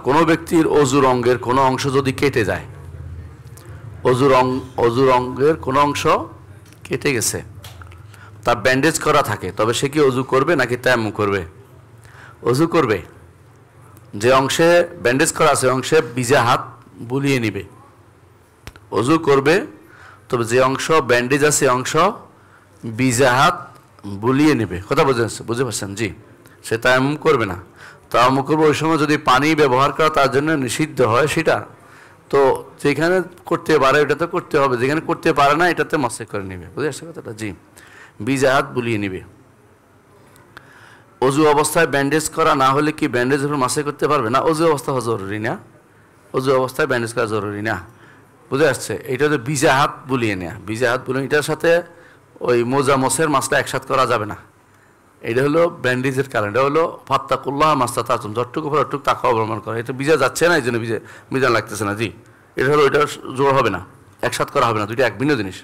কোনো ব্যক্তির অজুর অঙ্গের কোনো অংশ যদি কেটে যায়, অজুর অঙ্গের কোনো অংশ কেটে গেছে, তার ব্যান্ডেজ করা থাকে, তবে সে কি অজু করবে নাকি তায়াম্মুম করবে? অজু করবে। যে অংশে ব্যান্ডেজ করা আছে অংশে ভিজা হাত বুলিয়ে নিবে, অজু করবে। তবে যে অংশ ব্যান্ডেজ আছে অংশ ভিজা হাত বুলিয়ে নেবে। কথা বুঝতে পারছেন? জি। সে তায়াম্মুম করবে না। তায়াম্মুম করবে ওই সময় যদি পানি ব্যবহার করা তার জন্য নিষিদ্ধ হয় সেটা, তো যেখানে করতে পারে ওটা তো করতে হবে, যেখানে করতে পারে না এটাতে মাসে করে নেবে। বুঝে আসছে কথাটা? জি। ভিজা হাত বুলিয়ে নেবে। অজু অবস্থায় ব্যান্ডেজ করা না হলে কি ব্যান্ডেজের উপর মাসে করতে পারবে না? অজু অবস্থা জরুরি না, অজু অবস্থায় ব্যান্ডেজ করা জরুরি না। বুঝে আসছে? এটা তো ভিজা হাত বুলিয়ে নেয়া, ভিজা হাত বুলিয়ে, এটার সাথে ওই মোজা মোসের মাছটা একসাথে করা যাবে না। এটা হলো ব্যান্ডেজের কারণ। এটা হলো ফাত্তাকুল্লাহ মাস্তা তাতুম, যতটুকু যতটুকু তাকে অবলম্বন করে। এটা ভিজা যাচ্ছে না, এই জন্য ভিজা লাগতেছে না। জি, এটা হলো, এটা জোর হবে না, একসাথে করা হবে না, দুইটা এক ভিন্ন জিনিস।